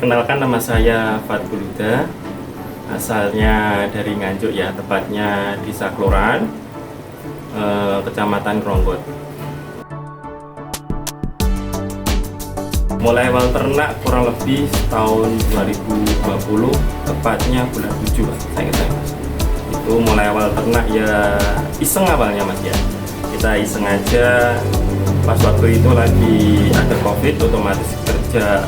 Perkenalkan, nama saya Fathul Huda, asalnya dari Nganjuk ya, tepatnya di Sakloran, Kecamatan Ronggot. Mulai awal ternak kurang lebih tahun 2020, tepatnya bulan 7 Mas, saya ingat Mas. Itu mulai awal ternak ya iseng awalnya Mas ya. Kita iseng aja, pas waktu itu lagi ada COVID, otomatis kerja,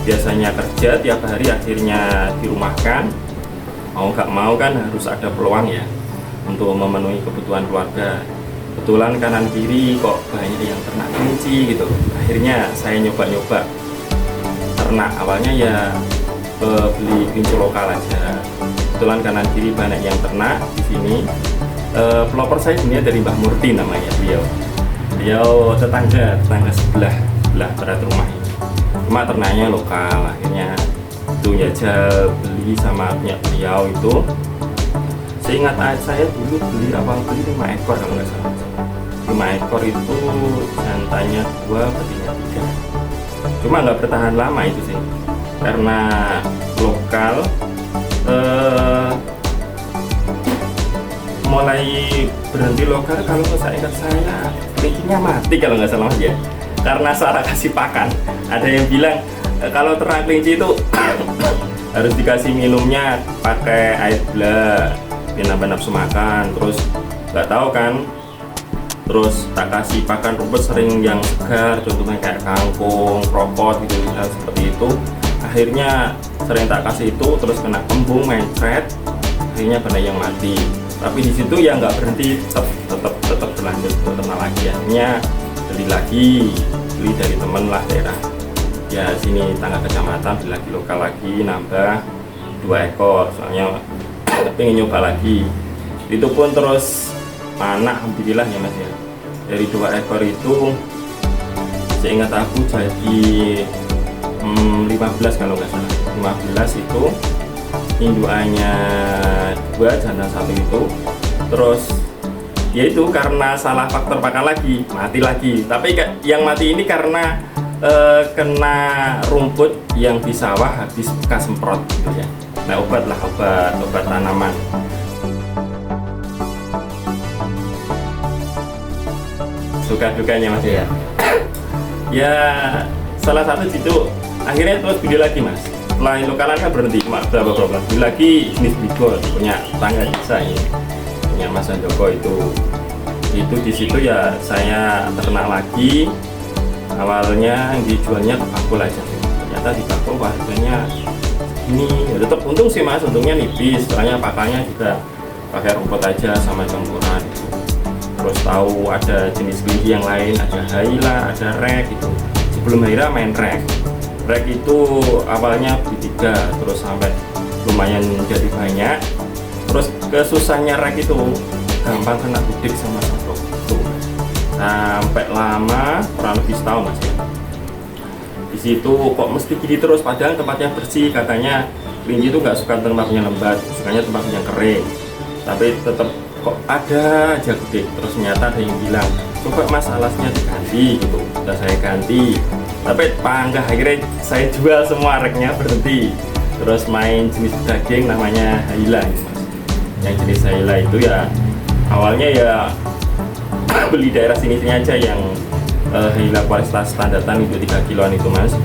biasanya kerja tiap hari, akhirnya dirumahkan. Mau nggak mau kan harus ada peluang ya untuk memenuhi kebutuhan keluarga. Kebetulan kanan kiri kok banyak yang ternak kelinci gitu. Akhirnya saya nyoba-nyoba ternak. Awalnya ya beli kelinci lokal aja. Kebetulan kanan kiri banyak yang ternak di sini. Pelopor saya sebenarnya dari Mbah Murti namanya beliau tetangga sebelah barat rumah ini. Cuma ternaknya lokal, akhirnya itu ya beli sama punya beliau itu. Seingat saya dulu beli 5 ekor kalau nggak salah. 5 ekor itu jantannya 2, betina 3. Cuma nggak bertahan lama itu sih, karena lokal. Mulai berhenti lokal kalau saya ingat saya kelincinya mati kalau nggak salah ya, karena salah kasih pakan. Ada yang bilang kalau ternak kelinci itu harus dikasih minumnya pakai air gula, nambah nafsu makan. Terus nggak tahu kan, terus tak kasih pakan rumput sering yang segar, contohnya kayak kangkung, kropot gitu, seperti itu. Akhirnya sering tak kasih itu, terus kena kembung, mencret, akhirnya banyak yang mati. Tapi di situ ya nggak berhenti, tetap berlanjut ternak lagi. Akhirnya beli dari temen lah daerah ya sini, tangga kecamatan, beli lagi lokal lagi, nambah 2 ekor. Soalnya pengen nyoba lagi. Itu pun terus anak, alhamdulillah ya Mas ya. Dari 2 ekor itu seingat aku jadi 15 kalau nggak salah. 15 itu indukannya 2, jantan 1 itu. Terus ya itu karena salah faktor pakan lagi, mati lagi. Tapi yang mati ini karena kena rumput yang di sawah habis bekas semprot gitu ya. Nah, obat tanaman. Suka dukanya Mas ya. Ya salah satu situ akhirnya terus beli lagi Mas. Setelah lokalan kan berhenti cuma berapa bulan, beli lagi jenis bigol punya tangga desa ini, punya Mas Joko itu di situ ya saya ternak lagi. Awalnya dijualnya ke bakul aja, ternyata di bakul harganya ini ya tetap untung sih Mas, untungnya nipis, soalnya pakannya juga pakai rumput aja sama campuran gitu. Terus tahu ada jenis kelinci yang lain, ada Haila, ada Rek gitu. Sebelum Haila main Rek itu awalnya beli 3, terus sampai lumayan jadi banyak. Terus kesusahnya Rek itu gampang kena gudik sama sosok tuh, sampai lama kurang lebih setahun Mas ya. Di situ kok mesti gini terus, padahal tempatnya bersih. Katanya kelinci itu nggak suka tempatnya lembab, sukanya tempatnya kering. Tapi tetap kok ada aja gudik. Terus ternyata ada yang bilang coba Mas alasnya diganti gitu. Udah saya ganti, tapi panggah akhirnya saya jual semua Reknya, berhenti. Terus main jenis daging namanya Haila gitu Mas. Yang jenis Haila itu ya awalnya ya beli daerah sini aja yang Haila kualitas standaran itu 3 kiloan itu Mas.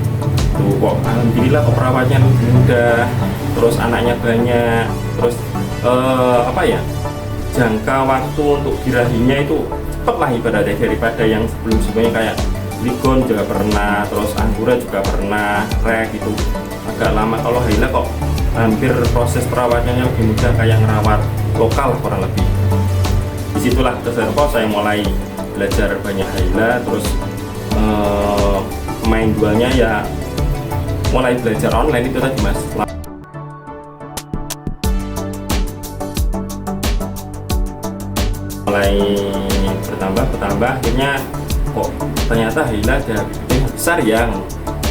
Tuh kok alhamdulillah kok perawatnya lebih mudah, terus anaknya banyak, terus jangka waktu untuk birahinya itu cepet lah ibaratnya daripada yang sebelumnya kayak Ligon juga pernah, terus Anggura juga pernah, Rek itu agak lama. Kalau Haila kok hampir proses perawatannya lebih mudah, kayak ngerawat lokal kurang lebih. Disitulah saya mulai belajar banyak Haila, terus main jualnya ya mulai belajar online itu tadi Mas. Mulai bertambah akhirnya kok ternyata Haila ada yang besar ya.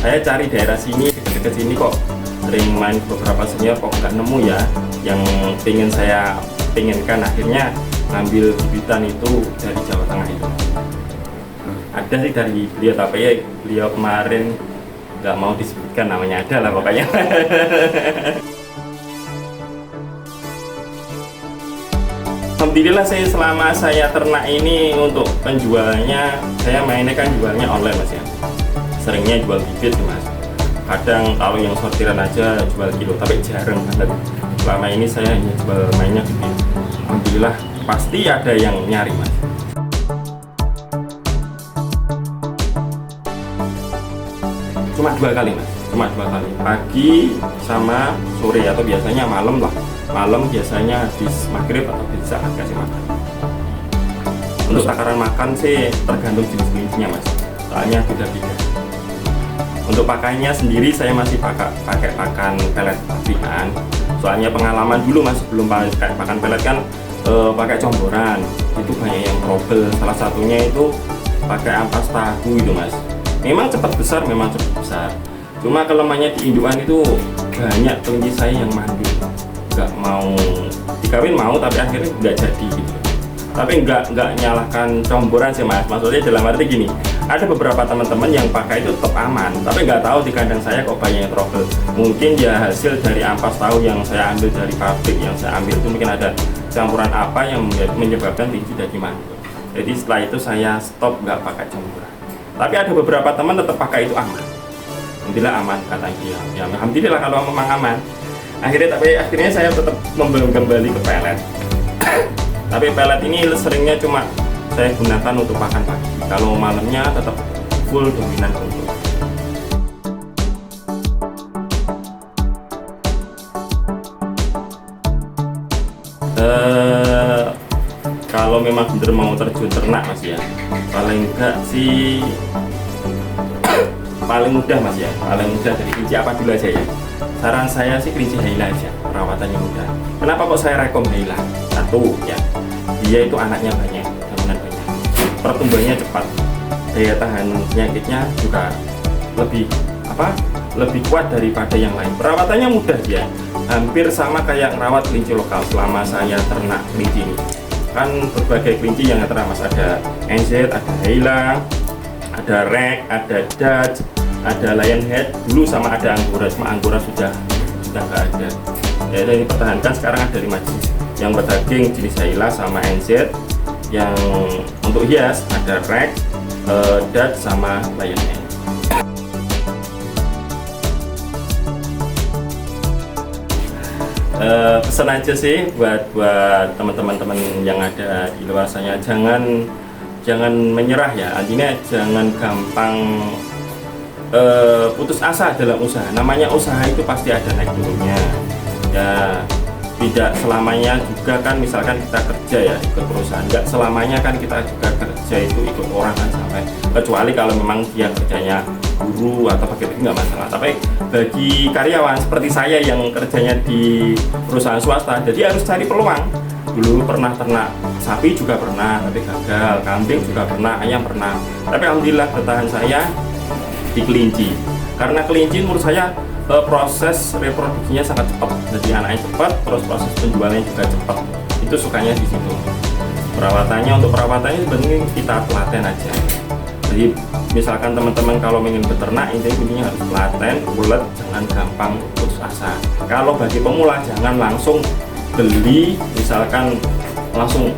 Saya cari daerah sini, dekat sini kok sering main beberapa senior kok nggak nemu ya yang saya pengenkan. Akhirnya ngambil bibitan itu dari Jawa Tengah itu. Ada sih dari beliau, tapi ya beliau kemarin nggak mau disebutkan namanya, ada lah pokoknya. Alhamdulillah selama saya ternak ini untuk penjualnya, saya mainnya kan jualnya online mas ya. Seringnya jual bibit mas. Kadang kalau yang sortiran aja jual kilo, tapi jarang banget. Selama ini saya hanya jual mainnya bibit. Alhamdulillah pasti ada yang nyari mas. Cuma 2 kali mas, cuma 2 kali, pagi sama sore atau biasanya malam lah. Malam biasanya habis maghrib atau bisa kasih makan. Untuk takaran makan sih tergantung jenis kelincinya mas, soalnya beda-beda. Untuk pakainya sendiri saya masih pakai pakan pelet pabrikan. Soalnya pengalaman dulu mas, sebelum pakai pakan pelet kan pakai comboran, itu banyak yang trouble. Salah satunya itu pakai ampas tahu itu mas. Memang cepat besar, cuma kelemahannya di indukan itu banyak kelinci saya yang mandul, nggak mau dikawin mau tapi akhirnya nggak jadi gitu. Tapi nggak nyalahkan comboran sih mas, maksudnya dalam arti gini, ada beberapa teman-teman yang pakai itu tetap aman, tapi nggak tahu di kandang saya kok banyak yang trouble. Mungkin ya hasil dari ampas tahu yang saya ambil dari pabrik, yang saya ambil itu mungkin ada campuran apa yang menyebabkan kelinci jadi mandul. Jadi setelah itu saya stop nggak pakai comboran. Tapi ada beberapa teman tetap pakai itu aman. Alhamdulillah aman kata dia. Ya, alhamdulillah kalau memang aman. Akhirnya saya tetap kembali ke pelet. Tapi pelet ini seringnya cuma saya gunakan untuk pakan pagi. Kalau malamnya tetap full dominan untuk. Kalau memang bener mau terjun ternak mas ya, paling enggak sih paling mudah mas ya, paling mudah dari kelinci apa dulu aja ya. Saran saya sih kelinci Haila aja, perawatannya mudah. Kenapa kok saya rekom Haila? Satu ya, dia itu anaknya banyak, turunan banyak, pertumbuhannya cepat, daya tahan penyakitnya juga lebih kuat daripada yang lain. Perawatannya mudah dia, hampir sama kayak ngerawat kelinci lokal selama saya ternak kelinci ini. Kan berbagai kelinci yang ternak mas, ada NZ, ada Haila, ada Rek, ada Dutch, ada Lionhead dulu, sama ada Anggora. Cuma Anggora sudah nggak ada. Ya ini pertahankan, sekarang ada 5 jenis. Yang berdaging jenis Haila sama NZ. Yang untuk hias ada Rek, Dutch sama Lionhead. Pesan aja sih buat teman-teman yang ada di luar sana, jangan menyerah ya, artinya jangan gampang putus asa dalam usaha. Namanya usaha itu pasti ada naik turunnya ya, tidak selamanya juga kan. Misalkan kita kerja ya ikut perusahaan, nggak selamanya kan kita juga kerja itu ikut orang kan sampai, kecuali kalau memang dia kerjanya guru atau pakai nggak masalah. Tapi bagi karyawan seperti saya yang kerjanya di perusahaan swasta, jadi harus cari peluang. Dulu pernah ternak sapi juga pernah, tapi gagal. Kambing juga pernah, ayam pernah. Tapi alhamdulillah bertahan saya di kelinci. Karena kelinci menurut saya proses reproduksinya sangat cepat. Jadi anaknya cepat, terus proses penjualannya juga cepat. Itu sukanya di situ. Untuk perawatannya sebenarnya kita telaten aja. Jadi misalkan teman-teman kalau ingin beternak, intinya kuncinya harus telaten, ulet, jangan gampang putus asa. Kalau bagi pemula jangan langsung beli, misalkan langsung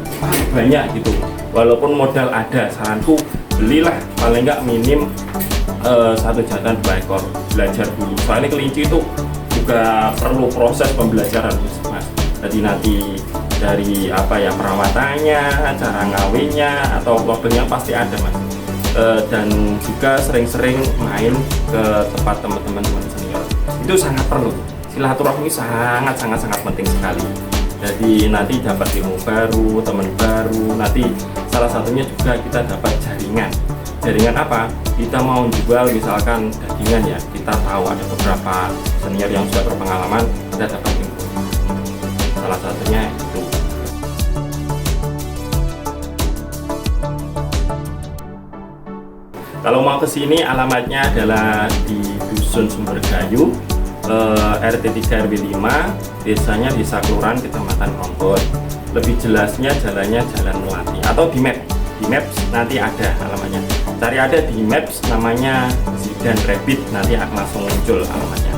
banyak gitu. Walaupun modal ada, saranku belilah paling nggak minim 1 jantan 2 ekor, belajar dulu. Soalnya kelinci itu juga perlu proses pembelajaran mas. Jadi nanti dari perawatannya, cara ngawinnya atau waktunya pasti ada mas. Dan juga sering-sering main ke tempat teman-teman senior, itu sangat perlu. Silaturahmi sangat penting sekali. Jadi nanti dapat ilmu baru, teman baru, nanti salah satunya juga kita dapat jaringan apa? Kita mau jual misalkan dagingan ya, kita tahu ada beberapa senior yang sudah berpengalaman, kita dapat info. Salah satunya itu. Kalau mau ke sini alamatnya adalah di Dusun Sumbergayu, RT 3 RW 5, desanya Desa Kluran, Kecamatan Ronggot. Lebih jelasnya jalannya Jalan Melati atau di Maps nanti ada alamatnya. Cari ada di Maps namanya dan rabbit, nanti akan langsung muncul alamatnya.